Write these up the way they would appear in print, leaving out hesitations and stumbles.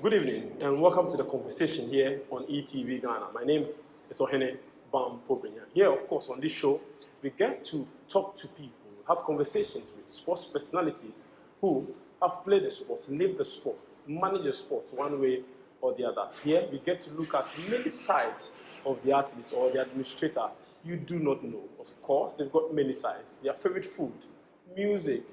Good evening and welcome to the conversation here on ETV Ghana. My name is Ohene Bam Pobrinya. Here, of course, on this show, we get to talk to people, have conversations with sports personalities who have played the sport, lived the sport, managed the sport one way or the other. Here, we get to look at many sides of the athletes or the administrator you do not know. Of course, they've got many sides. Their favorite food, music,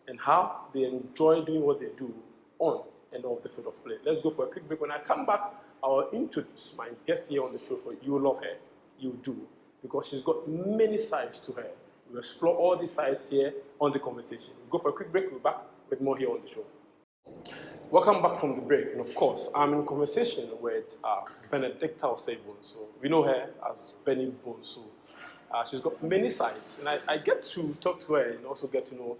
and how they enjoy doing what they do on and off the field of play. Let's go for a quick break. When I come back, I'll introduce my guest here on the show for you. You'll love her. You do. Because she's got many sides to her. We'll explore all these sides here on the conversation. We'll go for a quick break. We'll be back with more here on the show. Welcome back from the break. And of course, I'm in conversation with Benedicta Bonsu. We know her as Benny Bonsu. She's got many sides. And I get to talk to her and also get to know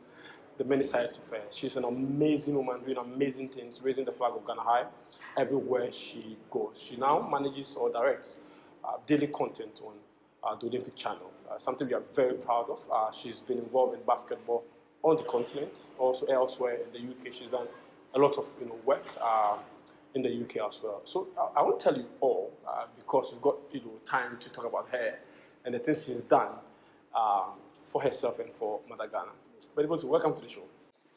the many sides of her. She's an amazing woman doing amazing things, raising the flag of Ghana high everywhere she goes. She now manages or directs daily content on the Oylmpic channel, something we are very proud of. She's been involved in basketball on the continent, also elsewhere in the UK. She's done a lot of work in the UK as well. So I won't tell you all because we've got time to talk about her and the things she's done for herself and for Mother Ghana. But welcome to the show.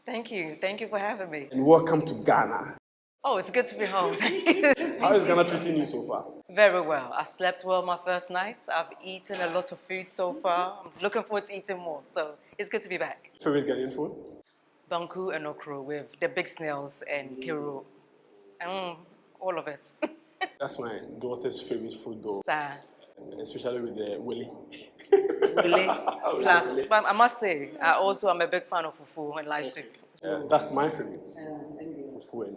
Thank you. Thank you for having me. And welcome to Ghana. Oh, it's good to be home. How is Ghana treating you so far? Very well. I slept well my first night. I've eaten a lot of food so far. I'm looking forward to eating more. So it's good to be back. Favorite Ghanaian food? Banku and okro with the big snails and kiro. All of it. That's my daughter's favorite food though. Sir. Especially with the willy. Really? Plus, but I must say, I also am a big fan of fufu and light soup. That's my favorite. Fufu and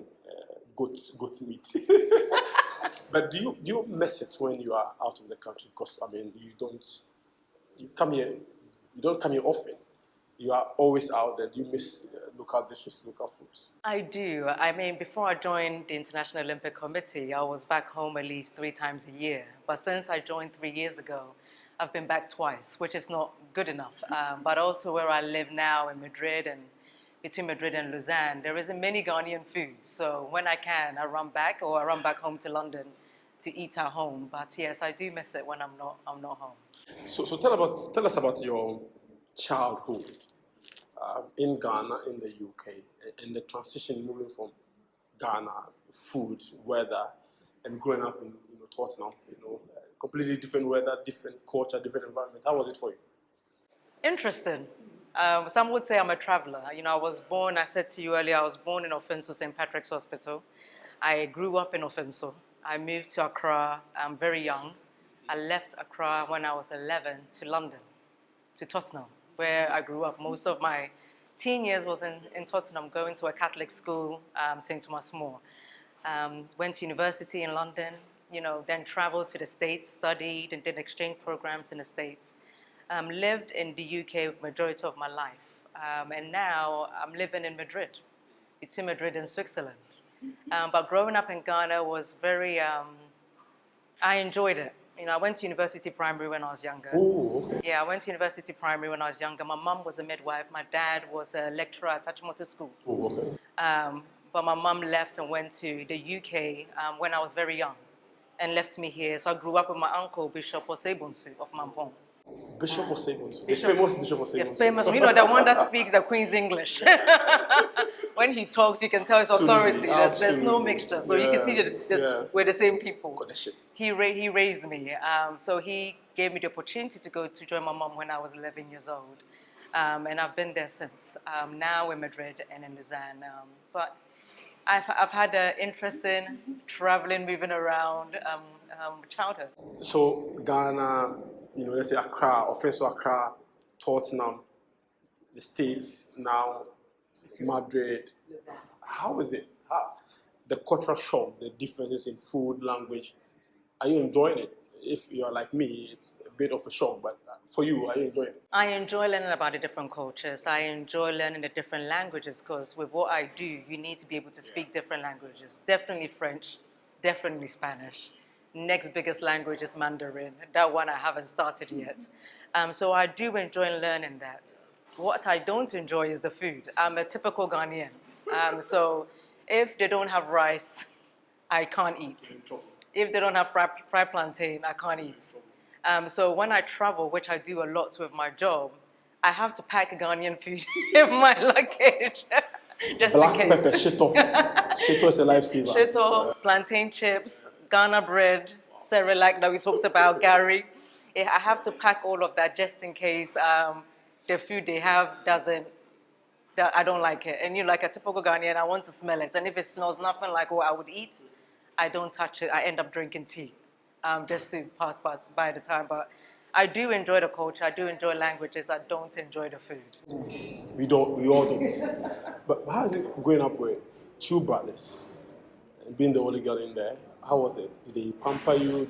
goat meat. But do you miss it when you are out of the country? Because you don't come here often. You are always out there. Do you miss local dishes, local foods? I do. Before I joined the International Olympic Committee, I was back home at least 3 times a year. But since I joined 3 years ago, I've been back twice, which is not good enough. But also where I live now in Madrid and between Madrid and Lausanne, there isn't many Ghanaian food. So when I can, I run back home to London to eat at home. But yes, I do miss it when I'm not home. So tell us about your childhood in Ghana, in the UK, and the transition moving from Ghana, food, weather, and growing up in Tottenham, completely different weather, different culture, different environment. How was it for you? Interesting. Some would say I'm a traveler. I said to you earlier, I was born in Offenso, St. Patrick's Hospital. I grew up in Offenso. I moved to Accra very young. I left Accra when I was 11 to London, to Tottenham, where I grew up. Most of my teen years was in Tottenham, going to a Catholic school, St. Thomas More. Went to university in London, then traveled to the States, studied and did exchange programs in the States. Lived in the UK for majority of my life. And now I'm living in Madrid, between Madrid and Switzerland. But growing up in Ghana was very, I enjoyed it. I went to university primary when I was younger. Oh, okay. Yeah, I went to university primary when I was younger. My mum was a midwife. My dad was a lecturer at Achimota School. Oh, okay. But my mum left and went to the UK when I was very young and left me here. So I grew up with my uncle, Bishop Bonsu of Mampong. Bishop Bonsu, the famous Bishop Bonsu. The famous, the one that speaks the Queen's English. When he talks, you can tell his authority. There's no mixture. So you can see that we're the same people. He raised me. So he gave me the opportunity to join my mom when I was 11 years old. And I've been there since. Now in Madrid and in Lausanne. But I've had an interesting traveling, moving around childhood. So Ghana, let's say Accra, Offenso Accra, Tottenham, the States, now Madrid. How is it? The cultural shock, the differences in food, language. Are you enjoying it? If you're like me, it's a bit of a shock, but for you, are you enjoying it? I enjoy learning about the different cultures. I enjoy learning the different languages because with what I do, you need to be able to speak different languages. Definitely French, definitely Spanish. Next biggest language is Mandarin. That one I haven't started yet. So I do enjoy learning that. What I don't enjoy is the food. I'm a typical Ghanaian. So if they don't have rice, I can't eat. If they don't have fried plantain, I can't eat. So when I travel, which I do a lot with my job, I have to pack Ghanaian food in my luggage. Just Black in case. pepper, shito. Shito is a lifesaver. Shito, plantain chips, Ghana bread, Cerelac that we talked about, Gary. I have to pack all of that just in case the food they have I don't like it. And like a typical Ghanaian, I want to smell it. And if it smells nothing like what I would eat, I don't touch it. I end up drinking tea just to pass by the time. But I do enjoy the culture. I do enjoy languages. I don't enjoy the food. We all don't. But how is it growing up with two brothers and being the only girl in there? How was it? Did they pamper you?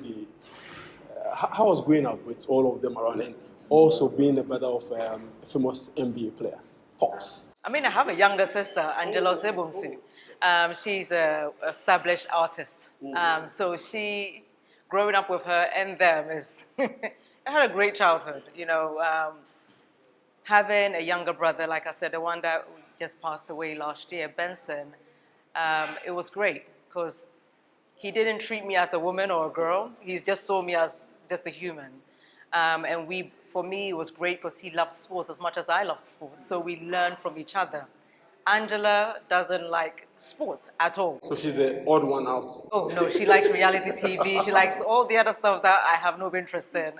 How was growing up with all of them around and also being the brother of a famous NBA player? Pops. I mean, I have a younger sister, Angela Bonsu. She's an established artist. So growing up with her and them I had a great childhood. Having a younger brother, like I said, the one that just passed away last year, Benson, it was great because he didn't treat me as a woman or a girl. He just saw me as just a human. For me, it was great because he loved sports as much as I loved sports. So we learned from each other. Angela doesn't like sports at all. So she's the odd one out. Oh, no, she likes reality TV. She likes all the other stuff that I have no interest in.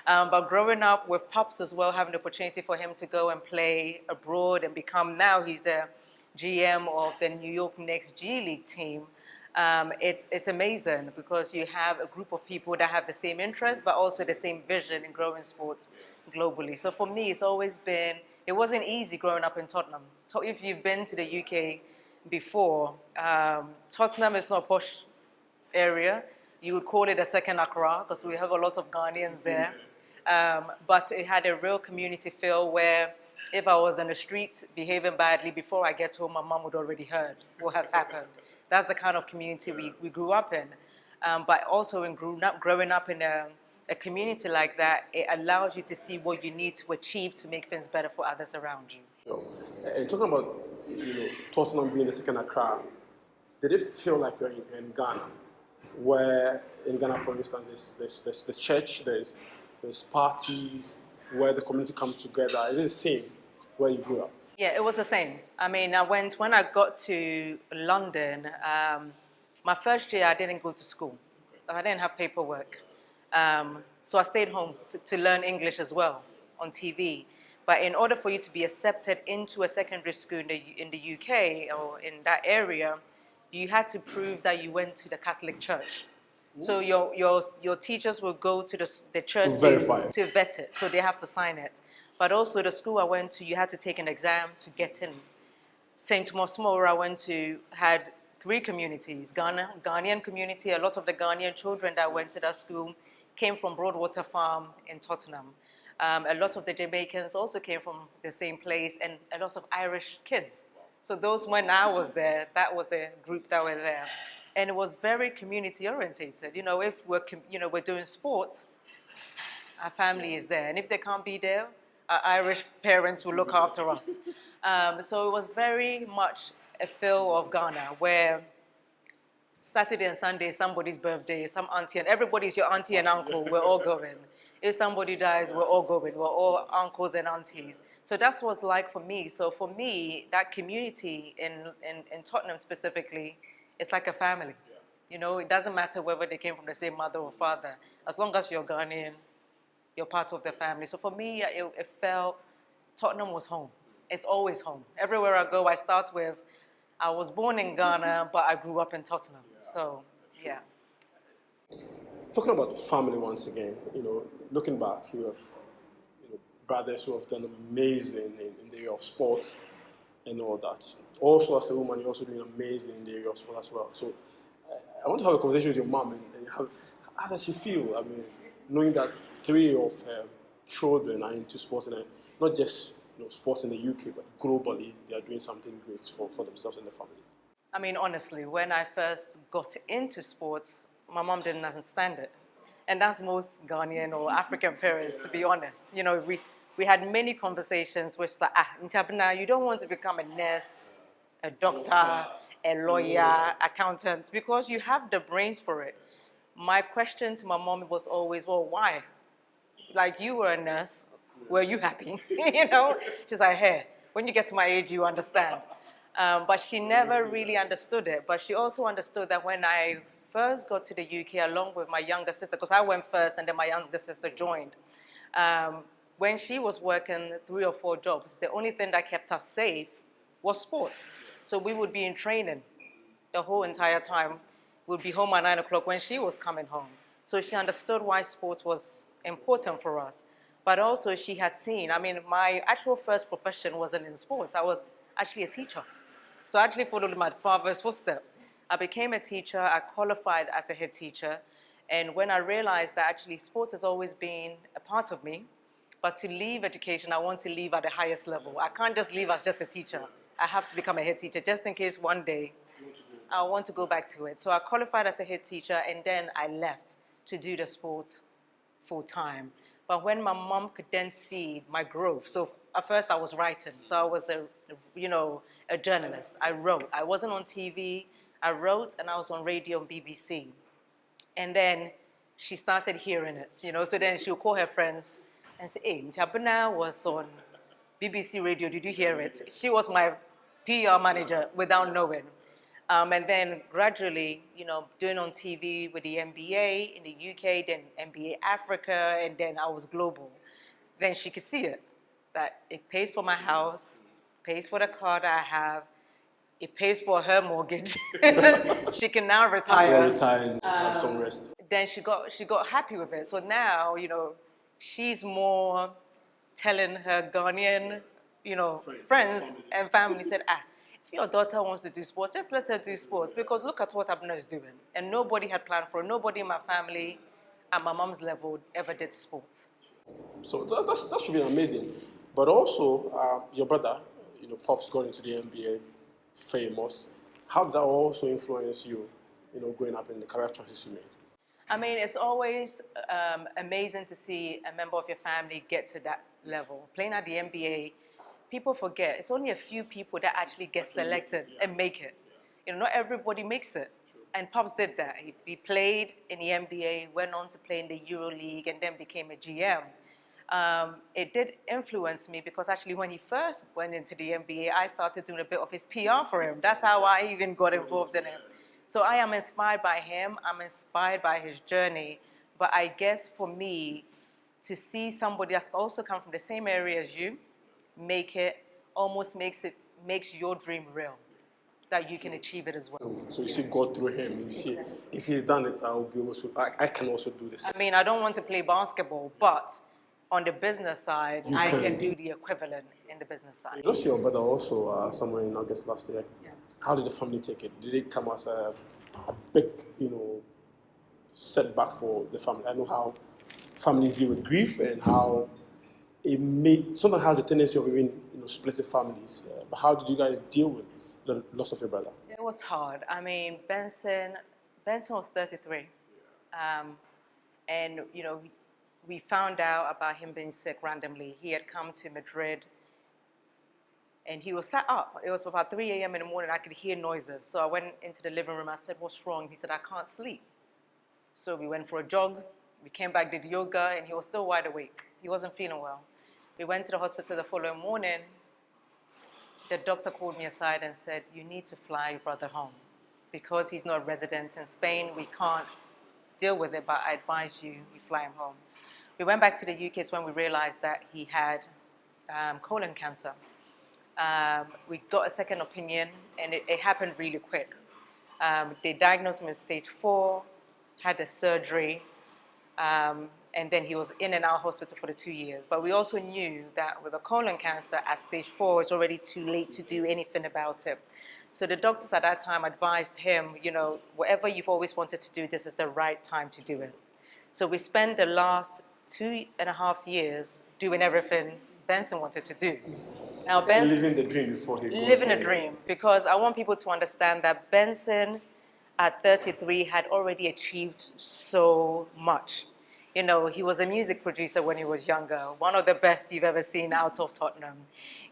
But growing up with Pops as well, having the opportunity for him to go and play abroad and now he's the GM of the New York Knicks G League team. It's amazing because you have a group of people that have the same interests but also the same vision in growing sports globally. So for me, it wasn't easy growing up in Tottenham. If you've been to the UK before, Tottenham is not a posh area. You would call it a second Accra because we have a lot of Ghanaians there. But it had a real community feel where if I was on the street behaving badly, before I get home, my mom would already heard what has happened. That's the kind of community we grew up in. But also growing up in a community like that, it allows you to see what you need to achieve to make things better for others around you. Sure. And talking about Tottenham being the second Accra, did it feel like you're in Ghana? Where in Ghana, for instance, there's the church, there's parties where the community comes together. Is it the same where you grew up? Yeah, it was the same. I mean, when I got to London, my first year I didn't go to school. I didn't have paperwork. So I stayed home to learn English as well on TV. But in order for you to be accepted into a secondary school in the UK or in that area, you had to prove that you went to the Catholic Church. So your teachers will go to the church to vet it. So they have to sign it. But also the school I went to, you had to take an exam to get in. St. Thomas More I went to had 3 communities. Ghanaian community, a lot of the Ghanaian children that went to that school came from Broadwater Farm in Tottenham. A lot of the Jamaicans also came from the same place and a lot of Irish kids. So when I was there, that was the group that were there. And it was very community orientated. If we're doing sports, our family is there. And if they can't be there, our Irish parents will look after us. So it was very much a feel of Ghana where Saturday and Sunday is somebody's birthday, some auntie, and everybody's your auntie and uncle, we're all going. If somebody dies, we're all going. We're all uncles and aunties. So that's what it's like for me. So for me, that community in Tottenham specifically, it's like a family. It doesn't matter whether they came from the same mother or father. As long as you're Ghanaian, you're part of the family. So for me, it felt Tottenham was home. It's always home. Everywhere I go, I start with, I was born in Ghana, but I grew up in Tottenham. So, yeah. Talking about family once again, looking back, you have brothers who have done amazing in the area of sports and all that. Also, as a woman, you're also doing amazing in the area of sport as well. So, I want to have a conversation with your mom and how does she feel? I mean, knowing that 3 of her children are into sports and not just sports in the UK, but globally, they are doing something great for themselves and their family. I mean, honestly, when I first got into sports, my mom didn't understand it. And that's most Ghanaian or African parents, to be honest. We had many conversations which like, Ntabna, you don't want to become a nurse, a doctor, a lawyer, accountant, because you have the brains for it. My question to my mom was always, well, why? Like, you were a nurse, were you happy? You know? She's like, hey, when you get to my age, you understand. But she never really understood it. But she also understood that when I first got to the UK, along with my younger sister, because I went first and then my younger sister joined, when she was working 3 or 4 jobs, the only thing that kept us safe was sports. So we would be in training the whole entire time. We'd be home at 9 o'clock when she was coming home. So she understood why sports was important for us. But also she had seen, I mean, my actual first profession wasn't in sports. I was actually a teacher. So I actually followed my father's footsteps. I became a teacher, I qualified as a head teacher. And when I realized that actually sports has always been a part of me, but to leave education, I want to leave at the highest level. I can't just leave as just a teacher. I have to become a head teacher just in case one day I want to go back to it. So I qualified as a head teacher and then I left to do the sports full time. But when my mom could then see my growth, so at first I was writing. So I was a journalist. I wrote. I wasn't on TV. I wrote and I was on radio and BBC. And then she started hearing it, so then she would call her friends and say, hey, Ntiabuna was on BBC radio, did you hear it? She was my PR manager without knowing. And then gradually, doing on TV with the NBA in the UK, then NBA Africa, and then I was global. Then she could see it, that it pays for my house, pays for the car that I have, it pays for her mortgage. She can now retire. Retire and have some rest. Then she got happy with it. So now, she's more telling her Ghanaian, friends and family said, if your daughter wants to do sports, just let her do sports because look at what Abner is doing. And nobody had planned for it. Nobody in my family at my mom's level ever did sports. So that should be amazing. But also, your brother, Pops got into the NBA, famous. How did that also influence you, growing up in the career choices you made? I mean, it's always amazing to see a member of your family get to that level. Playing at the NBA, people forget. It's only a few people that actually get selected and make it. Not everybody makes it. And Pops did that. He played in the NBA, went on to play in the EuroLeague, and then became a GM. It did influence me because actually when he first went into the NBA, I started doing a bit of his PR for him. That's how I even got involved in it. So I am inspired by him. I'm inspired by his journey. But I guess for me, to see somebody that's also come from the same area as you, make it, almost makes your dream real, that you can achieve it as well. So you see God through him. You see, if he's done it, I can also do this. I mean, I don't want to play basketball, but on the business side, I can do the equivalent in the business side. You lost your brother also somewhere in August last year. Yeah. How did the family take it? Did it come as a big, setback for the family? I know how families deal with grief and how sometimes has the tendency of even, splitting families. But how did you guys deal with the loss of your brother? It was hard. I mean, Benson was 33. And, we found out about him being sick randomly. He had come to Madrid and he was sat up. It was about 3 a.m. in the morning. I could hear noises. So I went into the living room. I said, what's wrong? He said, I can't sleep. So we went for a jog. We came back, did yoga, and he was still wide awake. He wasn't feeling well. We went to the hospital the following morning. The doctor called me aside and said, you need to fly your brother home. Because he's not a resident in Spain, we can't deal with it, but I advise you fly him home. We went back to the UK when we realized that he had colon cancer. We got a second opinion, and it happened really quick. They diagnosed him with stage 4, had a surgery, and then he was in and out of hospital for the 2 years. But we also knew that with a colon cancer at stage 4, it's already too late to do anything about it. So the doctors at that time advised him, whatever you've always wanted to do, this is the right time to do it. So we spent the last 2.5 years doing everything Benson wanted to do. Now, Benson, living the dream before he goes living a home. dream, because I want people to understand that Benson at 33 had already achieved so much. He was a music producer when he was younger, one of the best you've ever seen out of Tottenham.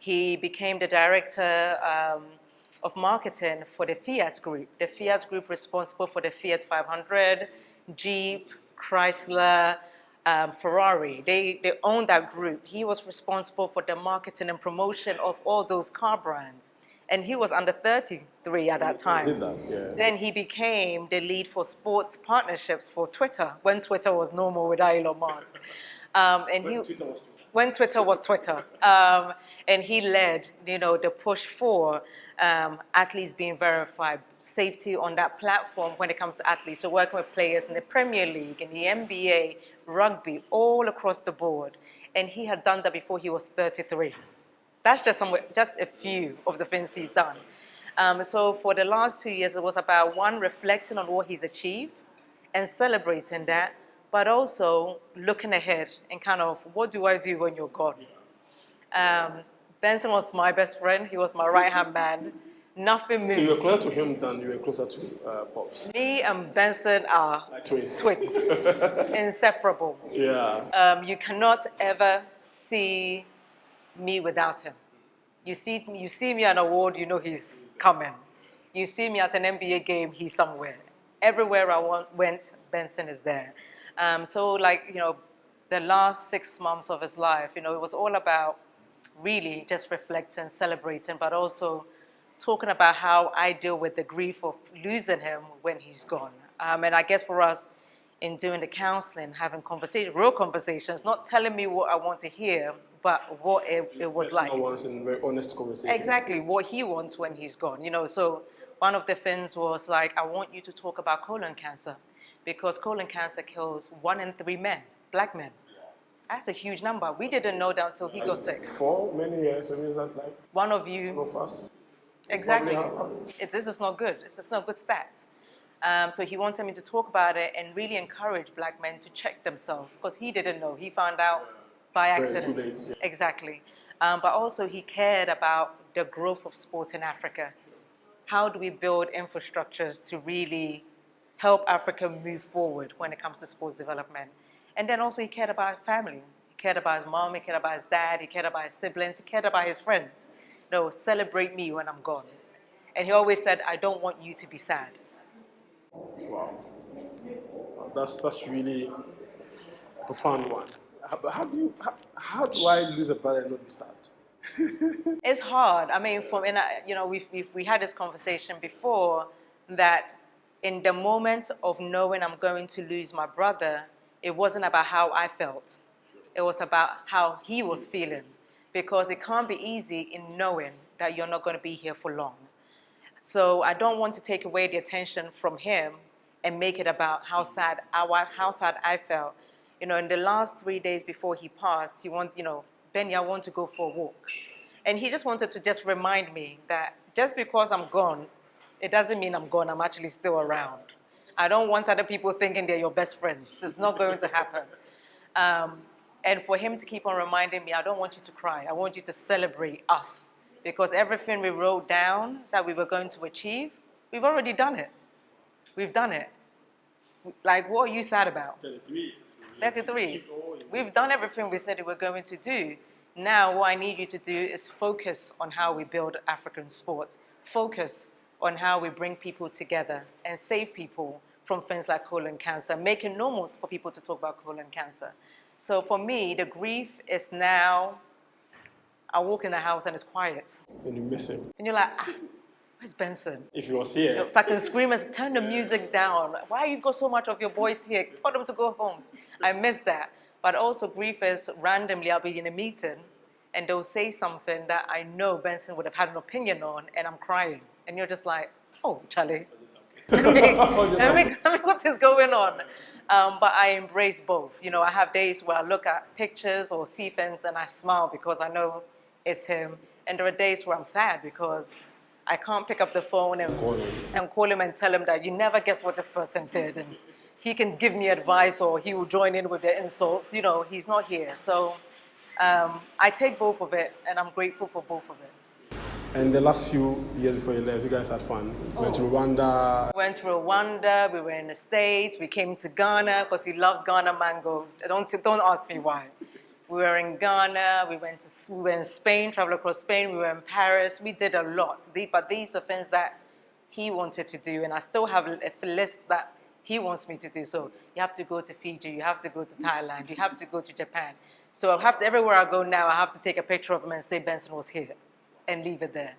He became the director of marketing for the Fiat Group. The Fiat Group responsible for the Fiat 500, Jeep, Chrysler, Ferrari. They own that group. He was responsible for the marketing and promotion of all those car brands. And he was under 33 at that time. Did that, yeah. Then he became the lead for sports partnerships for Twitter, when Twitter was normal with Elon Musk. When Twitter was Twitter. And he led, the push for athletes being verified, safety on that platform when it comes to athletes. So working with players in the Premier League, in the NBA, rugby, all across the board. And he had done that before he was 33. That's just a few of the things he's done. So for the last 2 years, it was about, one, reflecting on what he's achieved and celebrating that, but also looking ahead and kind of, what do I do when you're gone? Benson was my best friend. He was my right-hand man. Nothing moved. So you were closer to him than you were closer to Pops? Me and Benson are like twins. Inseparable. Yeah. You cannot ever see me without him. You see me at an award, you know he's coming. You see me at an NBA game, he's somewhere. Everywhere I went, Benson is there. So the last 6 months of his life, it was all about really just reflecting, celebrating, but also talking about how I deal with the grief of losing him when he's gone. And I guess for us, in doing the counseling, having conversations, real conversations, not telling me what I want to hear, but what it was like. In very honest conversation. Exactly, what he wants when he's gone. So one of the things was like, I want you to talk about colon cancer, because colon cancer kills 1 in 3 men, black men. That's a huge number. We didn't know that until he got sick. For many years, so is that like one of you? One of us. Exactly. This is not good. This is not good stats. So he wanted me to talk about it and really encourage black men to check themselves, because he didn't know. He found out by accident. Too late, yeah. Exactly. But also he cared about the growth of sport in Africa. How do we build infrastructures to really help Africa move forward when it comes to sports development? And then also he cared about his family. He cared about his mom, he cared about his dad, he cared about his siblings, he cared about his friends. Celebrate me when I'm gone. And he always said, I don't want you to be sad. Wow. That's really a profound one. How do I lose a brother and not be sad? It's hard. I mean, we had this conversation before that in the moment of knowing I'm going to lose my brother, it wasn't about how I felt. It was about how he was feeling, because it can't be easy in knowing that you're not going to be here for long. So I don't want to take away the attention from him and make it about how sad I felt. In the last 3 days before he passed, Benny, I want to go for a walk. And he just wanted to just remind me that just because I'm gone, it doesn't mean I'm gone. I'm actually still around. I don't want other people thinking they're your best friends. It's not going to happen. And for him to keep on reminding me, I don't want you to cry. I want you to celebrate us. Because everything we wrote down that we were going to achieve, we've already done it. We've done it. Like, what are you sad about? 33. 33. We've done everything we said we were going to do. Now, what I need you to do is focus on how we build African sports. Focus on how we bring people together and save people from things like colon cancer, make it normal for people to talk about colon cancer. So for me, the grief is now, I walk in the house and it's quiet. And you miss him. And you're like, where's Benson? If he was here. So I can scream and turn the music down. Why you got so much of your boys here? Tell them to go home. I miss that. But also grief is randomly, I'll be in a meeting and they'll say something that I know Benson would have had an opinion on, and I'm crying. And you're just like, oh, Charlie. Let me, what is going on? But I embrace both. I have days where I look at pictures or see things and I smile because I know it's him. And there are days where I'm sad because I can't pick up the phone and call him and tell him that you never guess what this person did. And he can give me advice or he will join in with the insults. He's not here. So I take both of it and I'm grateful for both of it. And the last few years before you left, you guys had fun. Went to Rwanda. Went to Rwanda, we were in the States, we came to Ghana because he loves Ghana mango. Don't ask me why. We were in Ghana, we were in Spain, traveled across Spain, we were in Paris. We did a lot. But these were things that he wanted to do, and I still have a list that he wants me to do. So you have to go to Fiji, you have to go to Thailand, you have to go to Japan. So everywhere I go now, I have to take a picture of him and say Benson was here and leave it there.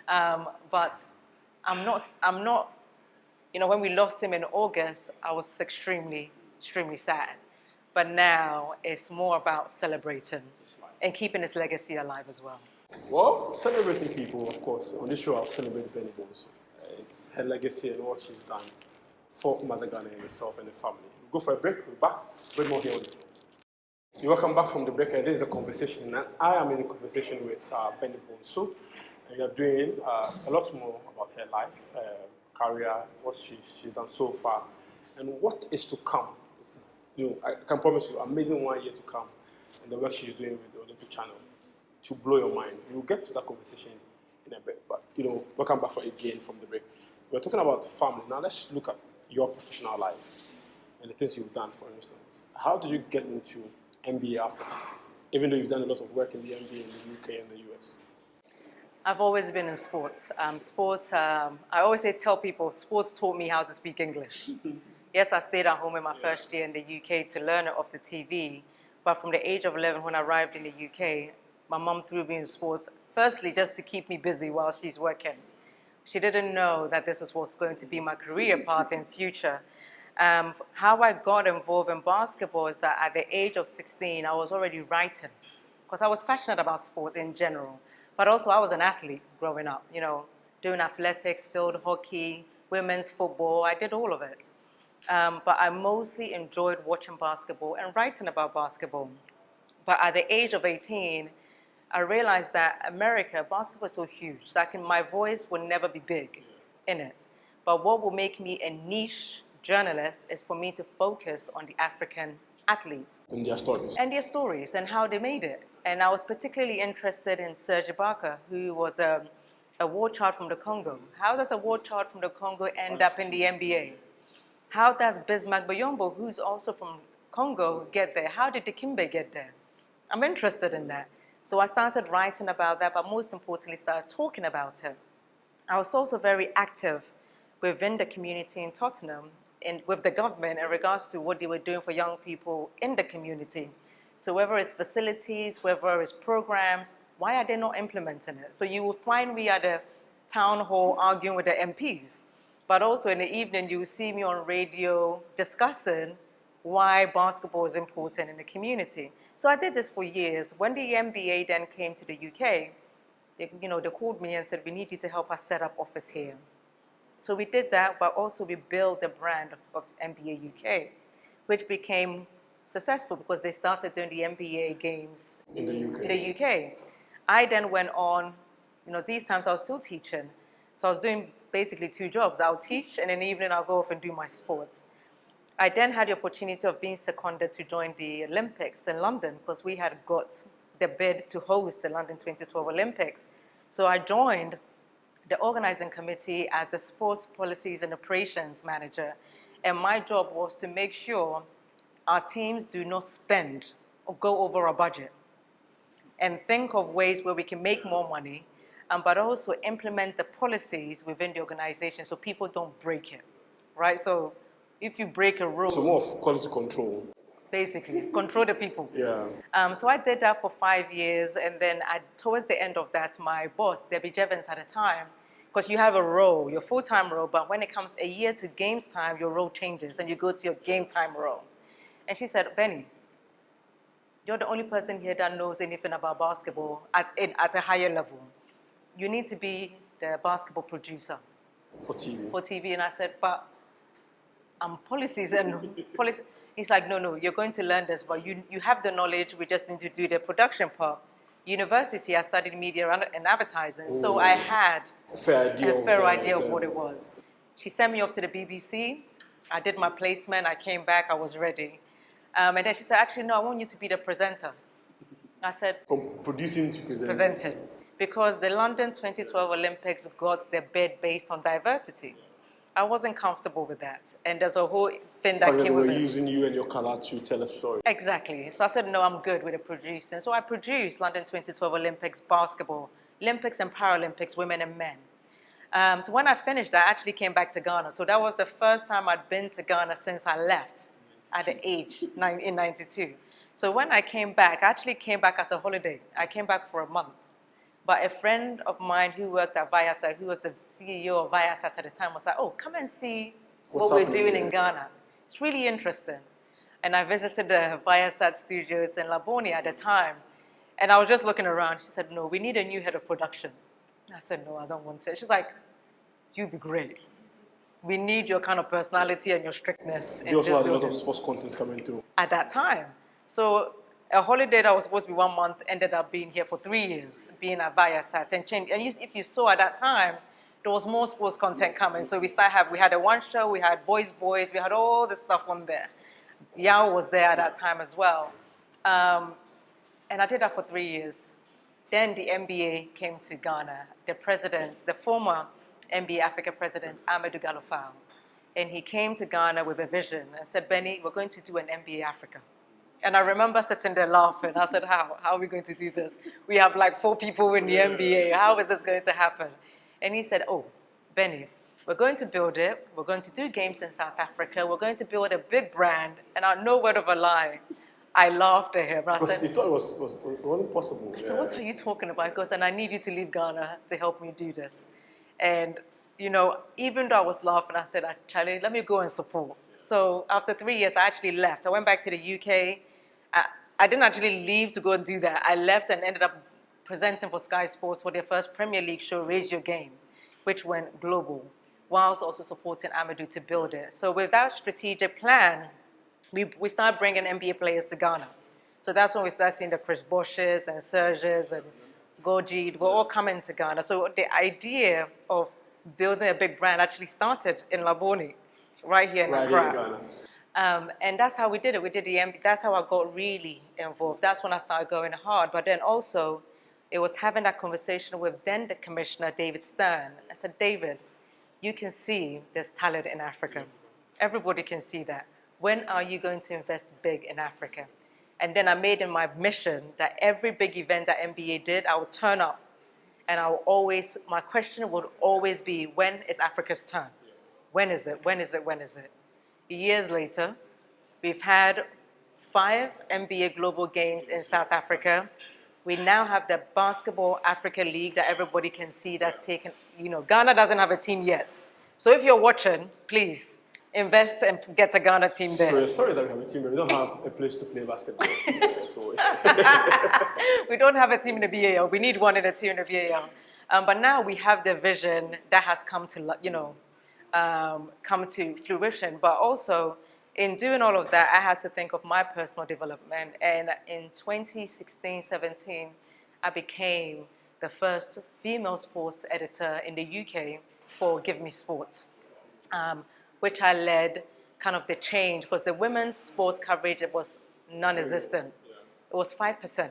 But I'm not, when we lost him in August, I was extremely, extremely sad. But now it's more about celebrating and keeping his legacy alive as well. Well, celebrating people, of course. On this show, I'll celebrate Benny Bonsu. It's her legacy and what she's done for Mother Ghana and herself and the family. We'll go for a break. We're back with more here on the show. You're welcome back from the break. This is the conversation. And I am in a conversation with Benny Bonsu. And we are doing a lot more about her life, career, what she's done so far, and what is to come. I can promise you, amazing 1 year to come, and the work she's doing with the Oylmpic channel to blow your mind. We'll get to that conversation in a bit, but welcome back again from the break. We're talking about family. Now let's look at your professional life and the things you've done, for instance. How did you get into NBA Africa, even though you've done a lot of work in the NBA in the UK and the US? I've always been in sports. I always tell people, sports taught me how to speak English. Yes, I stayed at home in my first year in the UK to learn it off the TV. But from the age of 11, when I arrived in the UK, my mum threw me in sports, firstly, just to keep me busy while she's working. She didn't know that this is what's going to be my career path in future. How I got involved in basketball is that at the age of 16, I was already writing because I was passionate about sports in general. But also I was an athlete growing up, doing athletics, field hockey, women's football. I did all of it. But I mostly enjoyed watching basketball and writing about basketball. But at the age of 18, I realized that America, basketball is so huge. So my voice will never be big in it. But what will make me a niche journalist is for me to focus on the African athletes. And their stories. And their stories and how they made it. And I was particularly interested in Serge Ibaka, who was a war child from the Congo. How does a war child from the Congo end up in the NBA? How does Bismack Bayombo, who's also from Congo, get there? How did Dikembe get there? I'm interested in that. So I started writing about that, but most importantly, started talking about it. I was also very active within the community in Tottenham and with the government in regards to what they were doing for young people in the community. So whether it's facilities, whether it's programs, why are they not implementing it? So you will find me at the town hall arguing with the MPs. But also in the evening, you will see me on radio discussing why basketball is important in the community. So I did this for years. When the NBA then came to the UK, they called me and said, we need you to help us set up office here. So we did that, but also we built the brand of NBA UK, which became successful because they started doing the NBA games in the UK. I then went on, these times I was still teaching. So I was doing basically 2 jobs. I'll teach, and in the evening I'll go off and do my sports. I then had the opportunity of being seconded to join the Olympics in London because we had got the bid to host the London 2012 Olympics. So I joined the organizing committee as the sports policies and operations manager. And my job was to make sure our teams do not spend or go over our budget and think of ways where we can make more money, but also implement the policies within the organization so people don't break it, right? So if you break a rule... So more of quality control. Basically, control the people. Yeah. So I did that for 5 years, and then towards the end of that, my boss, Debbie Jevons at the time, because you have a role, your full-time role, but when it comes a year to games time, your role changes, and you go to your game time role. And she said, Benny, you're the only person here that knows anything about basketball at a higher level. You need to be the basketball producer. For TV. For TV. And I said, but I'm policies and policy. He's like, no, you're going to learn this, but you have the knowledge, we just need to do the production part. University, I studied media and advertising, so I had a fair idea of what it was. She sent me off to the BBC. I did my placement, I came back, I was ready. And then she said, actually, no, I want you to be the presenter. I said... From producing to presenting. Because the London 2012 Olympics got their bid based on diversity. I wasn't comfortable with that. And there's a whole thing They that came were with it. using you and your color to tell a story. Exactly. So I said, no, I'm good with the producing. So I produced London 2012 Olympics basketball, Olympics and Paralympics, women and men. So when I finished, I actually came back to Ghana. So that was the first time I'd been to Ghana since I left at the age in 92. So when I came back, I actually came back as a holiday. I came back for a month. But a friend of mine who worked at Viasat, who was the CEO of Viasat at the time, was like, oh, come and see what we're doing in Ghana. It's really interesting. And I visited the Viasat studios in Laboni at the time. And I was just looking around. She said, no, we need a new head of production. I said, no, I don't want it. She's like, you'd be great. We need your kind of personality and your strictness. They also had a lot of sports content coming through. At that time. So a holiday that was supposed to be 1 month ended up being here for 3 years, being at Viasat and changed. And if you saw at that time, there was more sports content coming. So we had a one show, we had Boys, we had all the stuff on there. Yao was there at that time as well. And I did that for 3 years. Then the NBA came to Ghana. The former NBA Africa president, Amadou Galofao. And he came to Ghana with a vision and said, Benny, we're going to do an NBA Africa. And I remember sitting there laughing. I said, how? How are we going to do this? We have like 4 people in the NBA. How is this going to happen? And he said, oh, Benny, we're going to build it. We're going to do games in South Africa. We're going to build a big brand. And no word of a lie, I laughed at him. I said, he thought it wasn't possible. I said, what are you talking about? He goes, and I need you to leave Ghana to help me do this. And, you know, even though I was laughing, I said, Charlie, let me go and support. So after 3 years, I actually left. I went back to the UK. I didn't actually leave to go and do that. I left and ended up presenting for Sky Sports for their first Premier League show, Raise Your Game, which went global, whilst also supporting Amadou to build it. So with that strategic plan, we started bringing NBA players to Ghana. So that's when we started seeing the Chris Bosches and Serges and Gojid were all coming to Ghana. So the idea of building a big brand actually started in Laboni, right here in Accra. And that's how we did it. We did the NBA. That's how I got really involved. That's when I started going hard. But then also, it was having that conversation with then the commissioner, David Stern. I said, David, you can see there's talent in Africa. Everybody can see that. When are you going to invest big in Africa? And then I made it my mission that every big event that NBA did, I would turn up. And my question would always be, when is Africa's turn? When is it? When is it? When is it? Years later, we've had 5 NBA Global Games in South Africa. We now have the Basketball Africa League that everybody can see that's taken, you know, Ghana doesn't have a team yet. So if you're watching, please invest and get a Ghana team there. So the story that we have a team, but we don't have a place to play basketball. We don't have a team in the BAL. We need one in a team in the BAL. But now we have the vision that has come to, you know, come to fruition. But also, in doing all of that, I had to think of my personal development. And in 2016-17, I became the first female sports editor in the UK for Give Me Sports, which I led kind of the change, because the women's sports coverage, it was non-existent. It was 5%.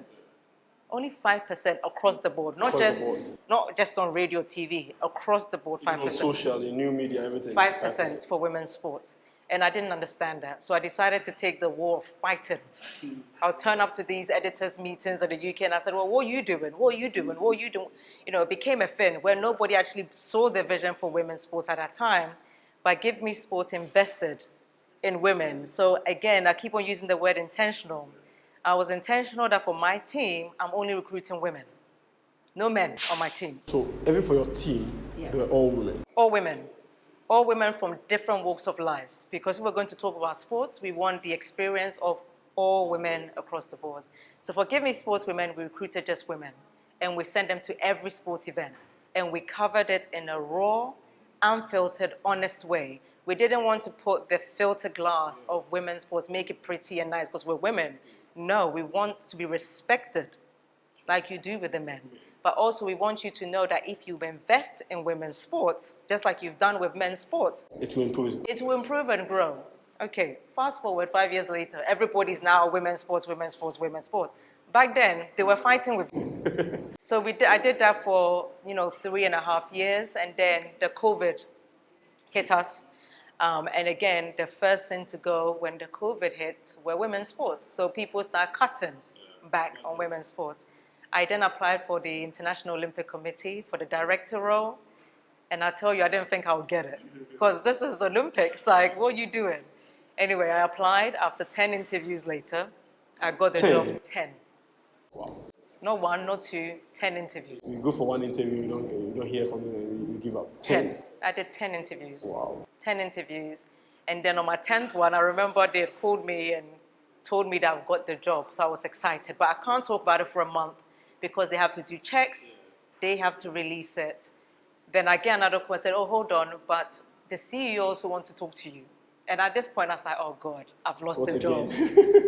Only 5% across the board, not just on radio, TV, across the board, 5%. On social, in new media, everything. 5% for women's sports. And I didn't understand that. So I decided to take the war of fighting. I'll turn up to these editors' meetings in the UK and I said, well, what are you doing? What are you doing? What are you doing? You know, it became a thing where nobody actually saw the vision for women's sports at that time. But Give Me Sports invested in women. So again, I keep on using the word intentional. I was intentional that for my team, I'm only recruiting women. No men on my team. So even for your team, they were all women? All women. All women from different walks of lives. Because if we're going to talk about sports, we want the experience of all women across the board. So for Give Me Sports Women, we recruited just women. And we sent them to every sports event. And we covered it in a raw, unfiltered, honest way. We didn't want to put the filter glass of women's sports, make it pretty and nice because we're women. No, we want to be respected like you do with the men. But also we want you to know that if you invest in women's sports, just like you've done with men's sports, it will improve. It will improve and grow. Okay, fast forward 5 years later, everybody's now women's sports, women's sports, women's sports. Back then, they were fighting with me. So I did that for, 3.5 years, and then the COVID hit us. And again, the first thing to go when the COVID hit were women's sports. So people started cutting back on women's sports. I then applied for the International Olympic Committee for the director role. And I tell you, I didn't think I would get it. Because this is Olympics, like, what are you doing? Anyway, I applied. After 10 interviews later, I got the job. 10. Wow. Not one, not two, 10 interviews. You go for one interview, you don't hear from them, and you give up. 10. I did 10 interviews. Wow. 10 interviews. And then on my 10th one, I remember they had called me and told me that I've got the job. So I was excited. But I can't talk about it for a month because they have to do checks. They have to release it. Then again, another call said, oh, hold on, but the CEO also wants to talk to you. And at this point, I was like, oh, God, I've lost the job.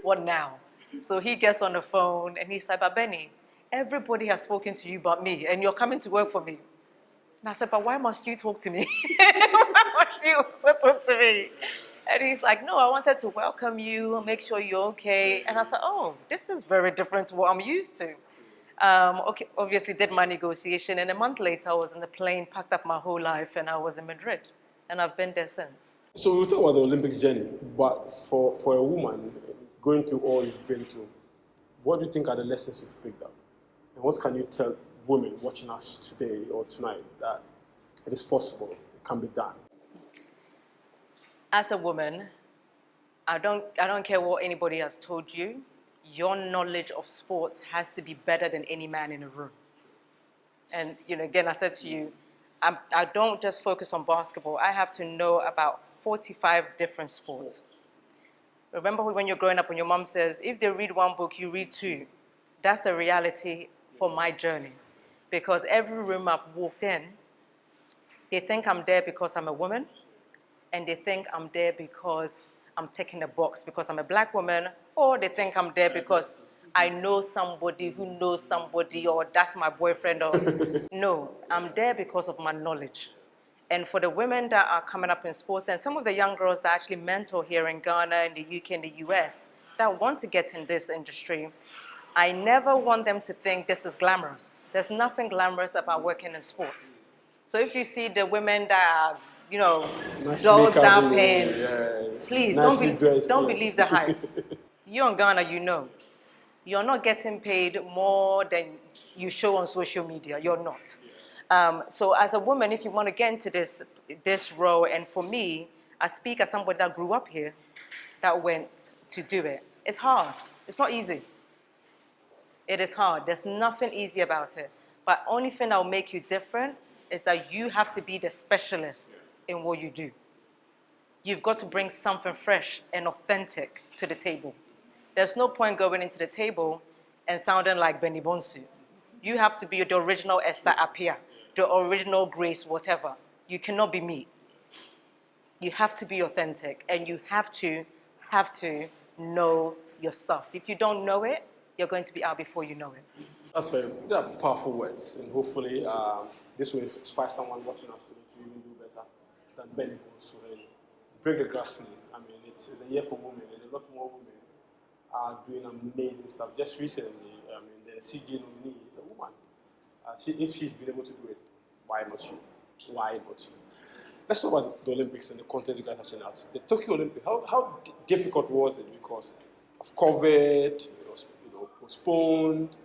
What now? So he gets on the phone and he's like, but Benny, everybody has spoken to you but me, and you're coming to work for me. And I said, but why must you talk to me? Why must you also talk to me? And he's like, no, I wanted to welcome you, make sure you're okay. And I said, oh, this is very different to what I'm used to. Okay, obviously did my negotiation, and a month later I was in the plane, packed up my whole life, and I was in Madrid. And I've been there since. So we'll talk about the Olympics journey, but for a woman going through all you've been through, what do you think are the lessons you've picked up? And what can you tell women watching us today or tonight that it is possible, it can be done? As a woman, I don't care what anybody has told you, your knowledge of sports has to be better than any man in a room. And again, I said to you, I don't just focus on basketball. I have to know about 45 different sports. Remember when you're growing up, when your mom says, if they read one book, you read two. That's the reality for my journey. Because every room I've walked in, they think I'm there because I'm a woman, and they think I'm there because I'm taking a box because I'm a black woman, or they think I'm there because I know somebody who knows somebody, or that's my boyfriend, or no, I'm there because of my knowledge. And for the women that are coming up in sports, and some of the young girls that I actually mentor here in Ghana, in the UK, in the US, that want to get in this industry, I never want them to think this is glamorous. There's nothing glamorous about working in sports. So if you see the women that are, dulled down pain, please don't believe the hype. You in Ghana, you're not getting paid more than you show on social media. You're not. So as a woman, if you want to get into this role, and for me, I speak as somebody that grew up here, that went to do it. It's hard. It's not easy. It is hard. There's nothing easy about it. But only thing that will make you different is that you have to be the specialist in what you do. You've got to bring something fresh and authentic to the table. There's no point going into the table and sounding like Benny Bonsu. You have to be the original Esther Appiah, the original Grace, whatever. You cannot be me. You have to be authentic, and you have to know your stuff. If you don't know it, you're going to be out before you know it. That's very powerful words, and hopefully this will inspire someone watching us today to even do better than Benny Bonsu and break the glass ceiling. I mean, it's the year for women, and a lot more women are doing amazing stuff. Just recently, the CG nominee is a woman. If she's been able to do it, why not you? Why not you? Let's talk about the Olympics and the content you guys are checking out. The Tokyo Olympics, how difficult was it because of COVID? It was postponed,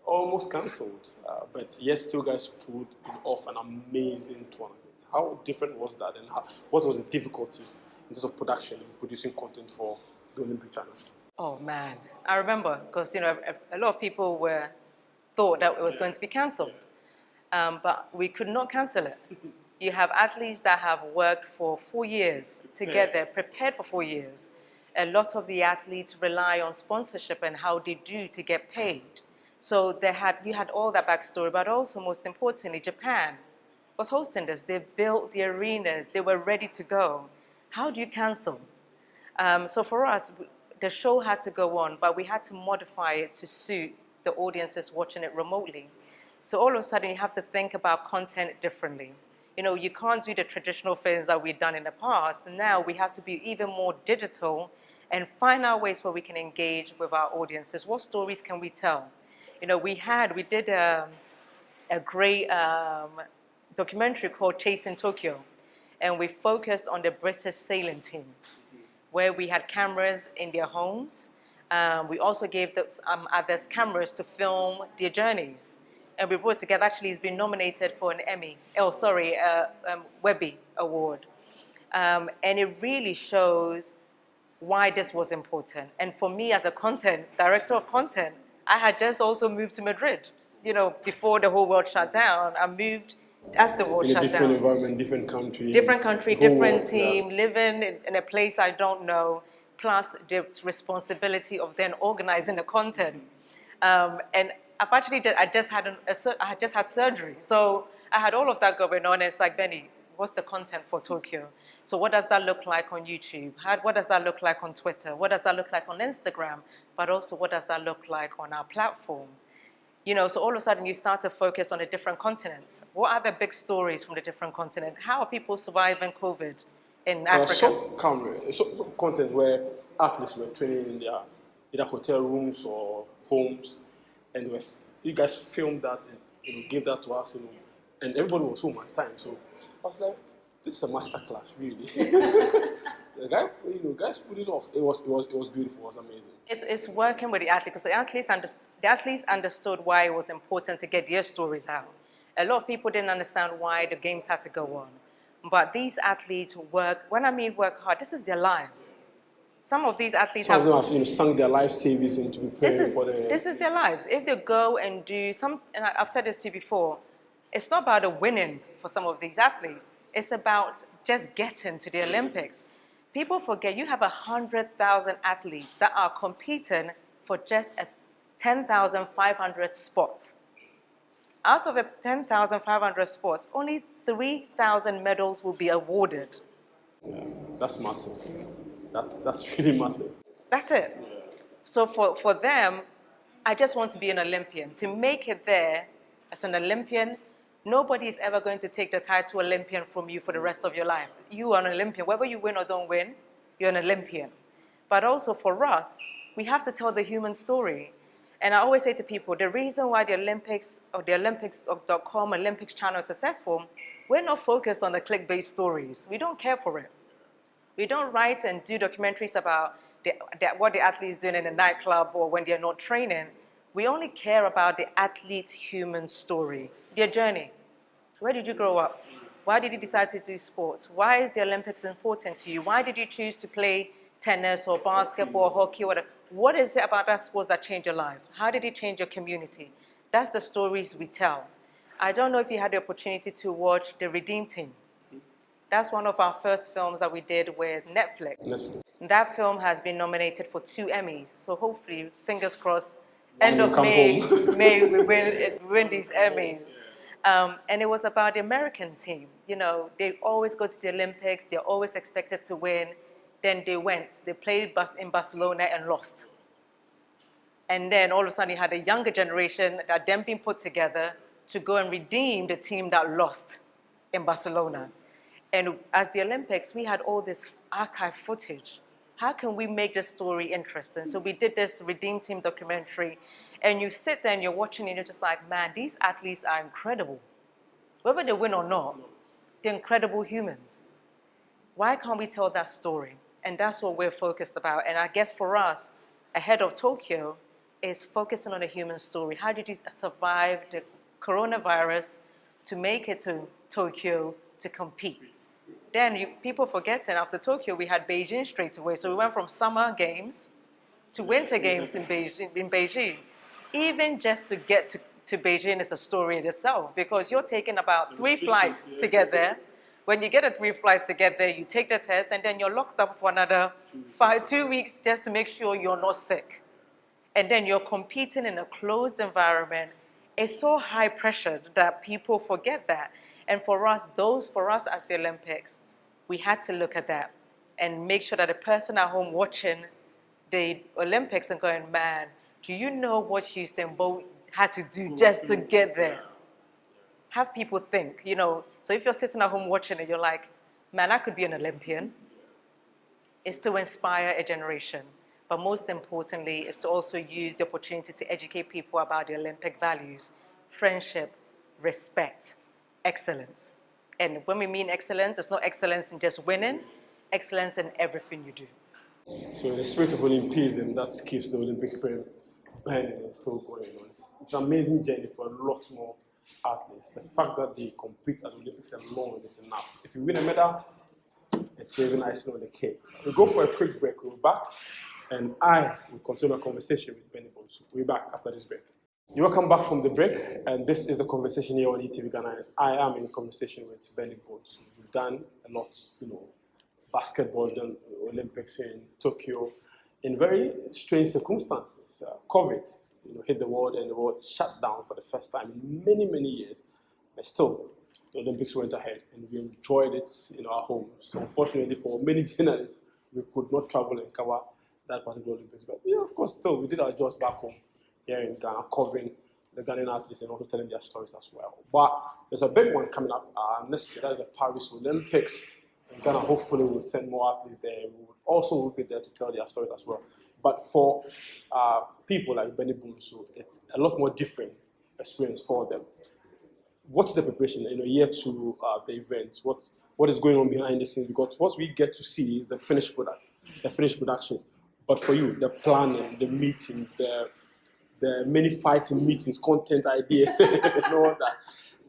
almost cancelled. But yes, still guys pulled off an amazing tournament. How different was that, and what was the difficulties in terms of production and producing content for the Olympic channel? Oh man, I remember because a lot of people thought that it was going to be cancelled, but we could not cancel it. You have athletes that have worked for 4 years to get there, prepared for 4 years. A lot of the athletes rely on sponsorship and how they do to get paid. So you had all that backstory, but also most importantly, Japan was hosting this. They built the arenas, they were ready to go. How do you cancel? So for us, the show had to go on, but we had to modify it to suit the audiences watching it remotely. So all of a sudden, you have to think about content differently. You can't do the traditional things that we've done in the past. Now we have to be even more digital and find out ways where we can engage with our audiences. What stories can we tell? We did a great documentary called Chasing Tokyo. and we focused on the British sailing team, where we had cameras in their homes. We also gave others cameras to film their journeys. And we brought together, actually, he's been nominated for an Webby Award. And it really shows why this was important. And for me, as a director of content, I had just also moved to Madrid. Before the whole world shut down, I moved as the world shut down. In a different environment, different country. Different country, different team, living in a place I don't know, plus the responsibility of then organizing the content. And I just had surgery. So I had all of that going on. And it's like, Benny, what's the content for Tokyo? So what does that look like on YouTube? What does that look like on Twitter? What does that look like on Instagram? But also, what does that look like on our platform? So all of a sudden you start to focus on the different continents. What are the big stories from the different continents? How are people surviving COVID in Africa? Some content where athletes were training in their either hotel rooms or homes, and you guys filmed that and gave that to us, and everybody was home at the time. So I was like, this is a masterclass, really. The guys put it off. It was beautiful. It was amazing. It's working with the athletes, because the athletes understood why it was important to get their stories out. A lot of people didn't understand why the games had to go on. But these athletes work hard, this is their lives. Some of these athletes have sunk their life savings into preparing for the... This is their lives. If they go and do and I've said this to you before, it's not about the winning for some of these athletes. It's about just getting to the Olympics. People forget you have 100,000 athletes that are competing for just 10,500 spots. Out of the 10,500 spots, only 3,000 medals will be awarded. Yeah, that's massive. That's really massive. That's it. Yeah. So for them, I just want to be an Olympian. To make it there as an Olympian, nobody is ever going to take the title Olympian from you for the rest of your life. You are an Olympian. Whether you win or don't win, you're an Olympian. But also for us, we have to tell the human story. And I always say to people, the reason why the Olympics or the Olympics.com Olympics channel is successful, we're not focused on the clickbait stories. We don't care for it. We don't write and do documentaries about what the athlete's doing in a nightclub or when they're not training. We only care about the athlete's human story, their journey. Where did you grow up? Why did you decide to do sports? Why is the Olympics important to you? Why did you choose to play tennis or basketball or hockey or whatever? What is it about that sport that changed your life? How did it change your community? That's the stories we tell. I don't know if you had the opportunity to watch The Redeem Team. That's one of our first films that we did with Netflix. That film has been nominated for 2 Emmys. So hopefully, fingers crossed, end of May we win these Emmys. And it was about the American team. They always go to the Olympics. They're always expected to win. Then they went. They played in Barcelona and lost. And then all of a sudden, you had a younger generation that then been put together to go and redeem the team that lost in Barcelona. And as the Olympics, we had all this archive footage. How can we make this story interesting? So we did this Redeem Team documentary. And you sit there and you're watching and you're just like, man, these athletes are incredible. Whether they win or not, they're incredible humans. Why can't we tell that story? And that's what we're focused about. And I guess for us, ahead of Tokyo, is focusing on the human story. How did you survive the coronavirus to make it to Tokyo to compete? Then people forgetting, after Tokyo, we had Beijing straight away. So we went from summer games to winter games in Beijing. Even just to get to Beijing is a story in itself, because you're taking about 3 flights to get there. When you get 3 flights to get there, you take the test, and then you're locked up for another 2 weeks just to make sure you're not sick. And then you're competing in a closed environment. It's so high pressured that people forget that. And for us as the Olympics, we had to look at that and make sure that the person at home watching the Olympics and going, man, do you know what Usain Bolt had to do just to get there? Have people think, So if you're sitting at home watching it, you're like, man, I could be an Olympian. It's to inspire a generation. But most importantly, it's to also use the opportunity to educate people about the Olympic values: friendship, respect, excellence. And when we mean excellence, it's not excellence in just winning, excellence in everything you do. So in the spirit of Olympism, that keeps the Olympic frame burning and still going on. It's an amazing journey for a lot more athletes. The fact that they compete at the Olympics alone is enough. If you win a medal, it's even icing on the cake. We'll go for a quick break. We'll be back, and I will continue our conversation with Bonsu. We'll be back after this break. You're welcome back from the break, and this is the conversation here on ETV Ghana. I am in conversation with Bonsu. We've done a lot, basketball, done Olympics in Tokyo, in very strange circumstances. COVID, hit the world, and the world shut down for the first time in many, many years. But still, the Olympics went ahead, and we enjoyed it in our home. So unfortunately, for many journalists, we could not travel and cover that particular Olympics. But of course, still, we did our jobs back home here in Ghana, covering the Ghanaian athletes and also telling their stories as well. But there's a big one coming up next year. That's the Paris Olympics. In Ghana, hopefully, we'll send more athletes there. We would also be there to tell their stories as well. But for people like Bonsu, it's a lot more different experience for them. What's the preparation in a year to the event? What is going on behind the scenes? Because what we get to see is the finished product, the finished production. But for you, the planning, the meetings, the many fighting meetings, content ideas, and all that.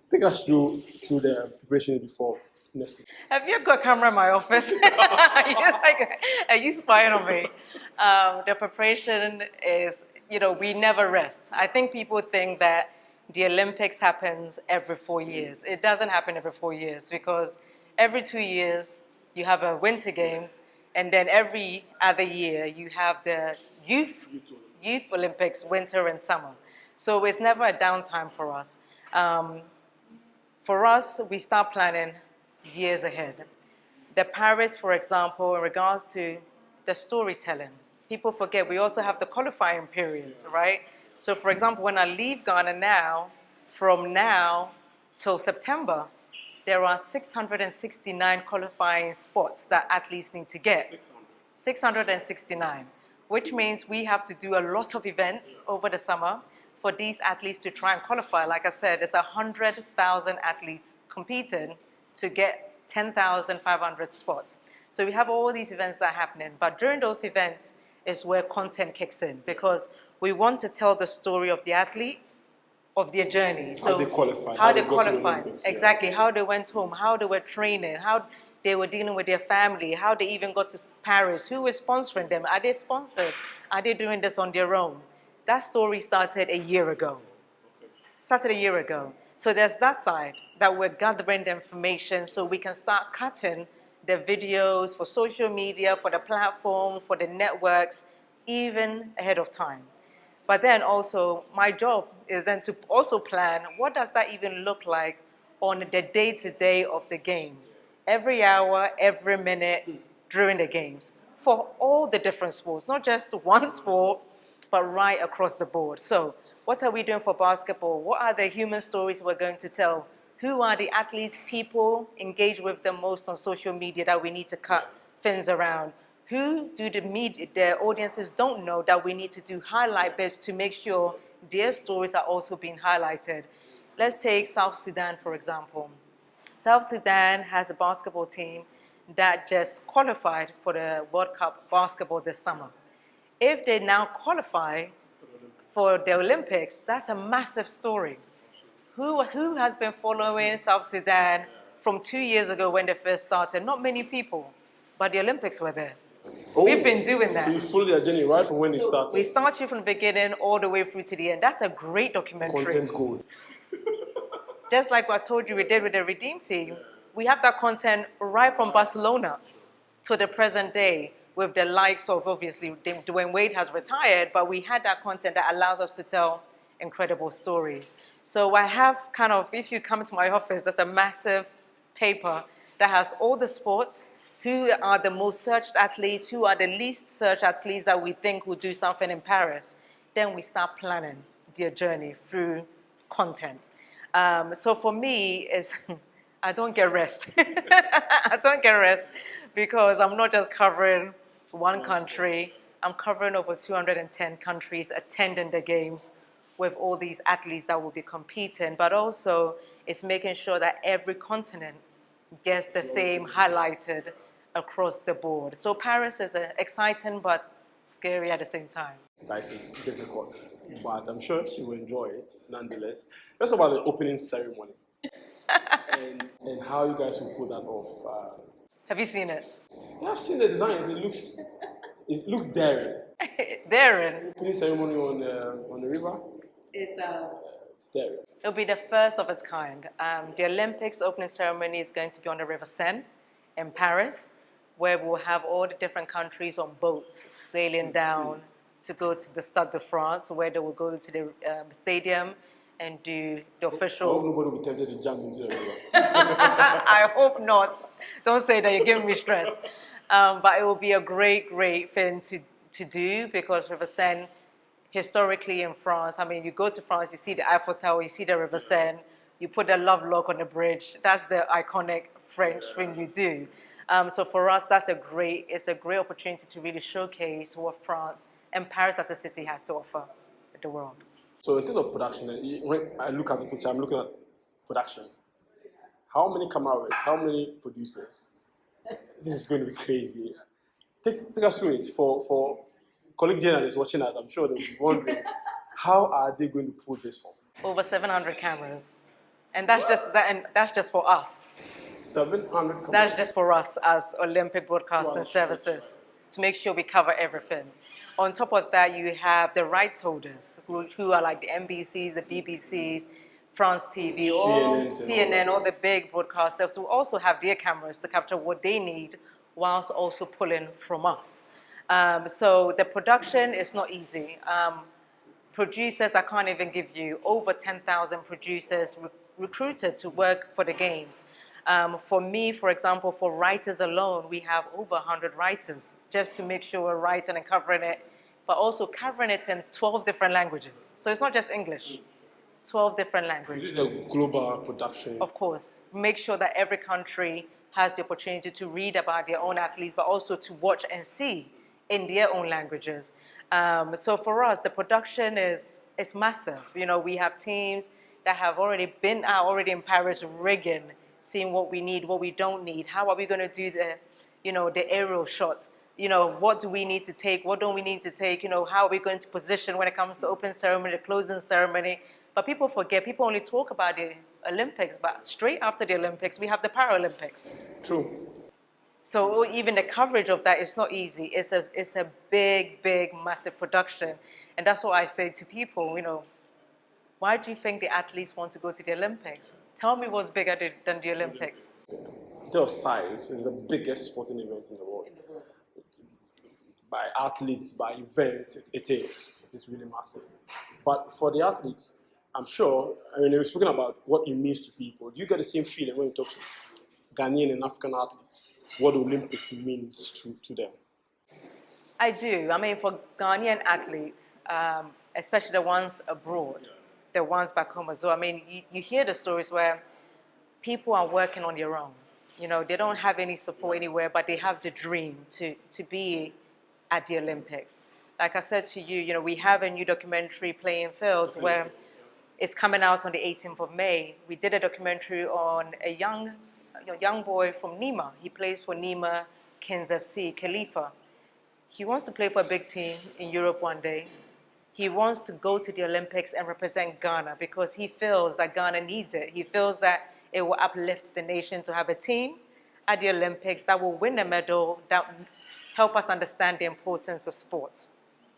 Take us through the preparation before next week. Have you got a camera in my office? Are you spying on me? The preparation is, we never rest. I think people think that the Olympics happens every 4 years. It doesn't happen every 4 years because every 2 years you have a Winter Games, and then every other year you have the Youth Olympics, winter and summer. So it's never a downtime for us. For us, we start planning years ahead. The Paris, for example, in regards to the storytelling, people forget we also have the qualifying periods, right? So, for example, when I leave Ghana now, from now till September, there are 669 qualifying spots that athletes need to get. 669, which means we have to do a lot of events over the summer for these athletes to try and qualify. Like I said, there's 100,000 athletes competing to get 10,500 spots. So we have all these events that are happening. But during those events is where content kicks in because we want to tell the story of the athlete, of their journey. So how they qualified. Exactly. How they went home, how they were training, how they were dealing with their family, how they even got to Paris, who was sponsoring them, are they sponsored, are they doing this on their own? That story started a year ago. So there's that side that we're gathering the information so we can start cutting the videos for social media, for the platform, for the networks, even ahead of time. But then also, my job is then to also plan what does that even look like on the day-to-day of the games. Every hour, every minute during the games for all the different sports, not just one sport, but right across the board. So what are we doing for basketball? What are the human stories we're going to tell? Who are the athletes people engage with the most on social media that we need to cut things around? Who do the audiences don't know that we need to do highlight bits to make sure their stories are also being highlighted? Let's take South Sudan, for example. South Sudan has a basketball team that just qualified for the World Cup basketball this summer. If they now qualify for the Olympics, that's a massive story. Who has been following South Sudan from 2 years ago when they first started? Not many people, but the Olympics were there. We've been doing that. So you followed their journey right from when it started? We started from the beginning all the way through to the end. That's a great documentary. Content gold. Just like what I told you we did with the Redeem team, we have that content right from Barcelona to the present day with the likes of, obviously, Dwayne Wade has retired, but we had that content that allows us to tell incredible stories. So I have kind of, if you come to my office, there's a massive paper that has all the sports, who are the most searched athletes, who are the least searched athletes that we think will do something in Paris. Then we start planning their journey through content. So for me, I don't get rest. I don't get rest because I'm not just covering one country. I'm covering over 210 countries attending the games with all these athletes that will be competing. But also, it's making sure that every continent gets the same highlighted across the board. So Paris is exciting but scary at the same time. Exciting, difficult, but I'm sure she will enjoy it nonetheless. Let's talk about the opening ceremony and how you guys will pull that off. Have you seen it? Yeah, I've seen the designs. It looks daring. Darren. Opening ceremony on the river. It's daring. It'll be the first of its kind. The Olympics opening ceremony is going to be on the River Seine in Paris, where we'll have all the different countries on boats sailing down to go to the Stade de France, where they will go to the stadium and do the I hope official. nobody will be tempted to jump into the river. I hope not. Don't say that, you're giving me stress. But it will be a great, great thing to do, because River Seine, historically in France, I mean, you go to France, you see the Eiffel Tower, you see the River Seine, you put the love lock on the bridge. That's the iconic French thing you do. So for us, it's a great opportunity to really showcase what France and Paris as a city has to offer the world. So in terms of production, when I look at the picture, I'm looking at production. How many camera works? How many producers? This is going to be crazy. Take us through it. For colleague journalists watching us, I'm sure they'll be wondering, how are they going to pull this off? Over 700 cameras. And that's just for us. 700 cameras? That's just for us as Olympic Broadcasting Services, to make sure we cover everything. On top of that, you have the rights holders, who are like the NBCs, the BBCs, France TV, CNN, all the big broadcasters who also have their cameras to capture what they need, whilst also pulling from us. So the production is not easy. Producers, I can't even give you, over 10,000 producers recruited to work for the games. For me, for example, for writers alone, we have over 100 writers just to make sure we're writing and covering it, but also covering it in 12 different languages. So it's not just English, 12 different languages. So this is a global production. Of course. Make sure that every country has the opportunity to read about their own athletes, but also to watch and see in their own languages. So for us, the production is massive. You know, we have teams that have already been out already in Paris rigging, seeing what we need, what we don't need. How are we going to do the aerial shots? You know, what do we need to take? What don't we need to take? You know, how are we going to position when it comes to open ceremony, the closing ceremony? But people forget, people only talk about the Olympics, but straight after the Olympics, we have the Paralympics. True. So even the coverage of that is not easy. It's a big, big, massive production. And that's what I say to people, you know, why do you think the athletes want to go to the Olympics? Tell me what's bigger than the Olympics. Their size is the biggest sporting event in the world. By athletes, by event, it is. It is really massive. But for the athletes, I'm sure, I mean, we're speaking about what it means to people. Do you get the same feeling when you talk to Ghanaian and African athletes, what the Olympics means to them? I do. I mean, for Ghanaian athletes, especially the ones abroad, the ones back home as well, I mean, you hear the stories where people are working on their own. You know, they don't have any support anywhere, but they have the dream to be at the Olympics. Like I said to you, you know, we have a new documentary, Playing Fields, where it's coming out on the 18th of May. We did a documentary on a young boy from Nima. He plays for Nima Kings FC, Khalifa. He wants to play for a big team in Europe one day. He wants to go to the Olympics and represent Ghana because he feels that Ghana needs it. He feels that it will uplift the nation to have a team at the Olympics that will win a medal, that help us understand the importance of sports.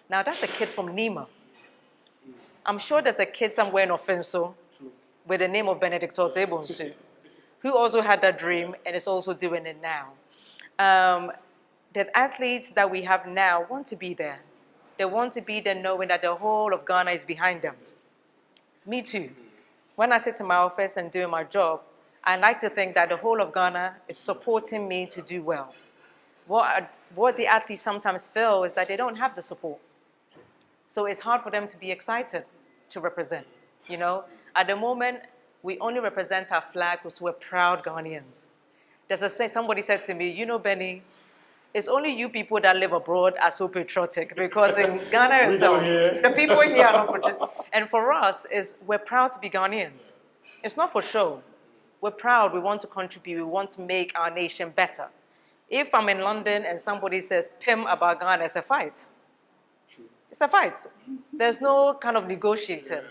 Now, that's a kid from Nima. I'm sure there's a kid somewhere in Offenso with the name of Benedict Bonsu, who also had that dream and is also doing it now. The athletes that we have now want to be there. They want to be there knowing that the whole of Ghana is behind them. Me too. When I sit in my office and doing my job, I like to think that the whole of Ghana is supporting me to do well. What the athletes sometimes feel is that they don't have the support. So it's hard for them to be excited to represent, you know. At the moment, we only represent our flag because we're proud Ghanaians. Somebody said to me, you know, Benny, it's only you people that live abroad are so patriotic because in Ghana itself, the people here are not patriotic. And for us, we're proud to be Ghanaians. It's not for show. We're proud, we want to contribute, we want to make our nation better. If I'm in London and somebody says Pim about Ghana, it's a fight. It's a fight. There's no kind of negotiating.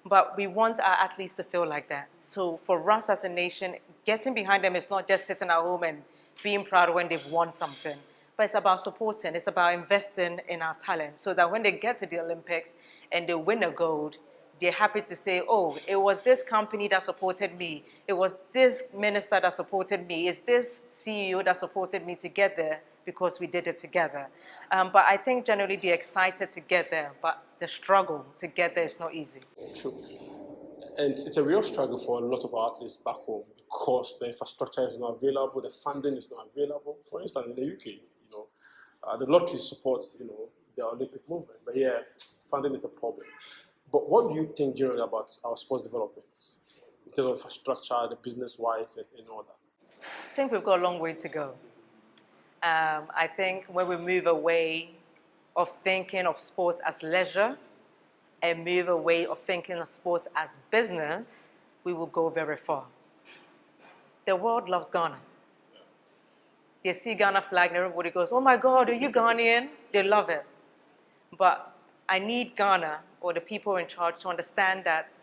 But we want our athletes to feel like that. So for us as a nation, getting behind them is not just sitting at home and being proud when they've won something. But it's about supporting, it's about investing in our talent so that when they get to the Olympics and they win a gold, they're happy to say, oh, it was this company that supported me. It was this minister that supported me. It's this CEO that supported me to get there because we did it together. But I think generally they're excited to get there, but the struggle to get there is not easy. True. And it's a real struggle for a lot of our athletes back home because the infrastructure is not available, the funding is not available. For instance, in the UK, the lottery supports, the Olympic movement. But yeah, funding is a problem. But what do you think generally about our sports development in terms of infrastructure, the business-wise, and all that? I think we've got a long way to go. I think when we move away of thinking of sports as leisure and move away of thinking of sports as business, we will go very far. The world loves Ghana. They see Ghana flag and everybody goes, oh my God, are you Ghanaian? They love it. But I need Ghana or the people in charge to understand that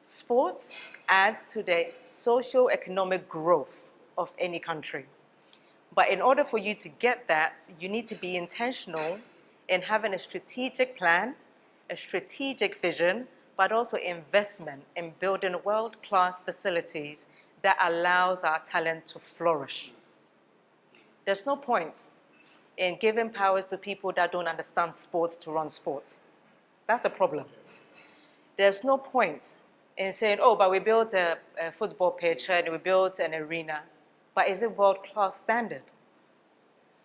sports adds to the socio-economic growth of any country. But in order for you to get that, you need to be intentional in having a strategic plan, a strategic vision, but also investment in building world-class facilities that allows our talent to flourish. There's no point in giving powers to people that don't understand sports to run sports. That's a problem. There's no point in saying, oh, but we built a football pitch and we built an arena, but is it world-class standard?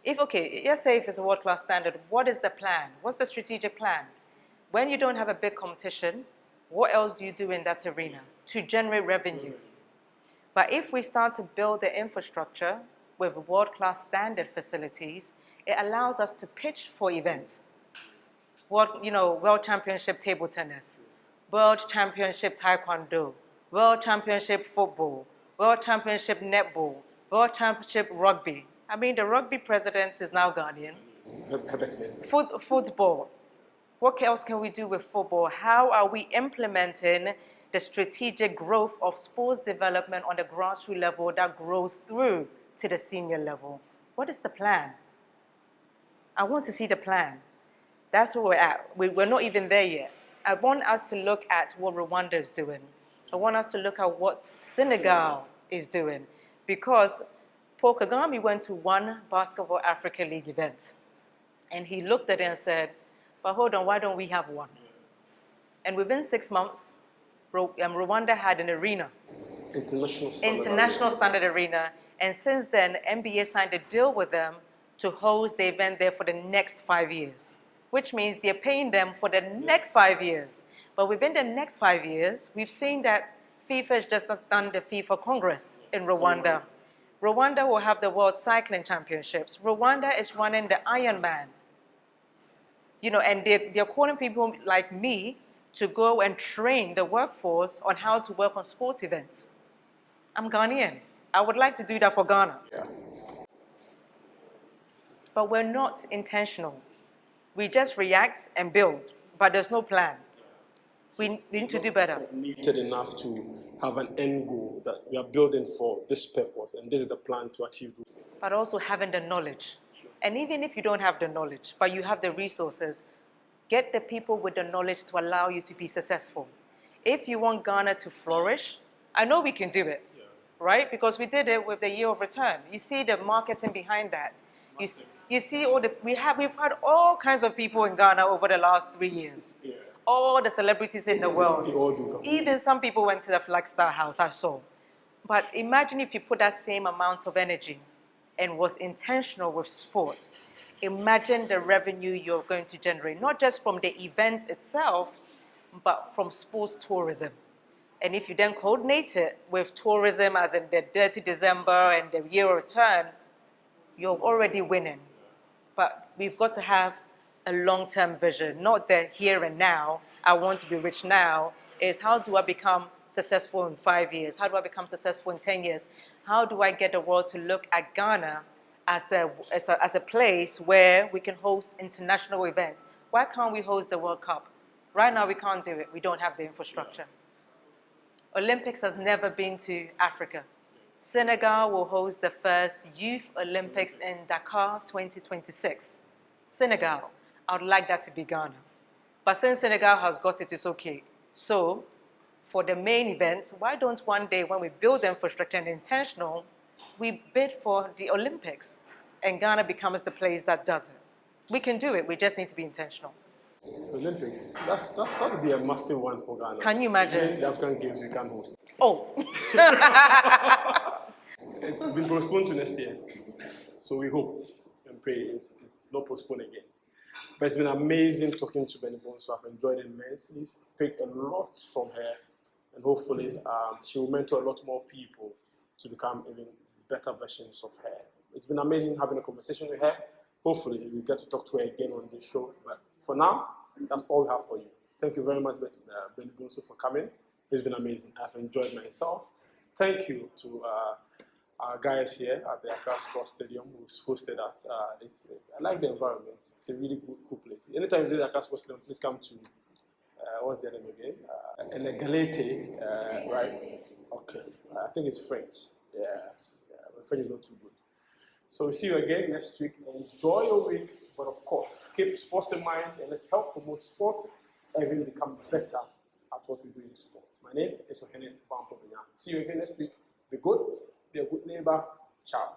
Let's say if it's a world-class standard, what is the plan? What's the strategic plan? When you don't have a big competition, what else do you do in that arena to generate revenue? But if we start to build the infrastructure with world-class standard facilities, it allows us to pitch for events. World Championship table tennis, World Championship taekwondo, World Championship football, World Championship netball, World Championship rugby. I mean, the rugby president is now Ghanaian. Football. What else can we do with football? How are we implementing the strategic growth of sports development on the grassroots level that grows through to the senior level? What is the plan? I want to see the plan. That's where we're at. We're not even there yet. I want us to look at what Rwanda is doing. I want us to look at what Senegal is doing. Because Paul Kagame went to one Basketball Africa League event. And he looked at it and said, but hold on, why don't we have one? And within 6 months, Rwanda had an arena. International standard arena. And since then, NBA signed a deal with them to host the event there for the next 5 years, which means they're paying them for the next 5 years. But within the next 5 years, we've seen that FIFA has just done the FIFA Congress in Rwanda. Rwanda will have the World Cycling Championships. Rwanda is running the Ironman. And they're calling people like me to go and train the workforce on how to work on sports events. I'm Ghanaian. I would like to do that for Ghana. Yeah. But we're not intentional. We just react and build, but there's no plan. We need to do better. Committed enough to have an end goal that we are building for this purpose, and this is the plan to achieve this. But also having the knowledge. Sure. And even if you don't have the knowledge, but you have the resources, get the people with the knowledge to allow you to be successful. If you want Ghana to flourish, I know we can do it, right? Because we did it with the year of return. You see the marketing behind that. You see we've had all kinds of people in Ghana over the last 3 years. Yeah. All the celebrities in the world. Even some people went to the Flagstaff House, I saw. But imagine if you put that same amount of energy and was intentional with sports. Imagine the revenue you're going to generate, not just from the event itself, but from sports tourism. And if you then coordinate it with tourism, as in the Dirty December and the year of return, you're already winning. But we've got to have a long-term vision, not the here and now, I want to be rich now. It's how do I become successful in 5 years? How do I become successful in 10 years? How do I get the world to look at Ghana as a place where we can host international events? Why can't we host the World Cup? Right now, we can't do it. We don't have the infrastructure. Olympics has never been to Africa. Senegal will host the first Youth Olympics in Dakar 2026. Senegal. I would like that to be Ghana. But since Senegal has got it, it's okay. So, for the main events, why don't one day, when we build the infrastructure and intentional, we bid for the Olympics, and Ghana becomes the place that does it? We can do it. We just need to be intentional. Olympics. That would be a massive one for Ghana. Can you imagine? Even the African Games we can host. Oh. It's been postponed to next year. So we hope and pray it's not postponed again. But it's been amazing talking to Benny Bonsu. I've enjoyed it immensely. Picked a lot from her. And hopefully she will mentor a lot more people to become even better versions of her. It's been amazing having a conversation with her. Hopefully we get to talk to her again on this show. But for now, that's all we have for you. Thank you very much, Benny Bonsu, for coming. It's been amazing. I've enjoyed myself. Thank you to our guys here at the Accra Sports Stadium who's hosted us. I like the environment. It's a really cool place. Anytime you visit Accra Sports Stadium, please come to, what's the name again? Galete, right? Okay. I think it's French. Yeah. My French is not too good. So we'll see you again next week. Enjoy your week, but of course, keep sports in mind and let's help promote sports and even become better at what we do in sports. My name is Oylmpic. See you again next week. Be good. Be a good neighbor. Ciao.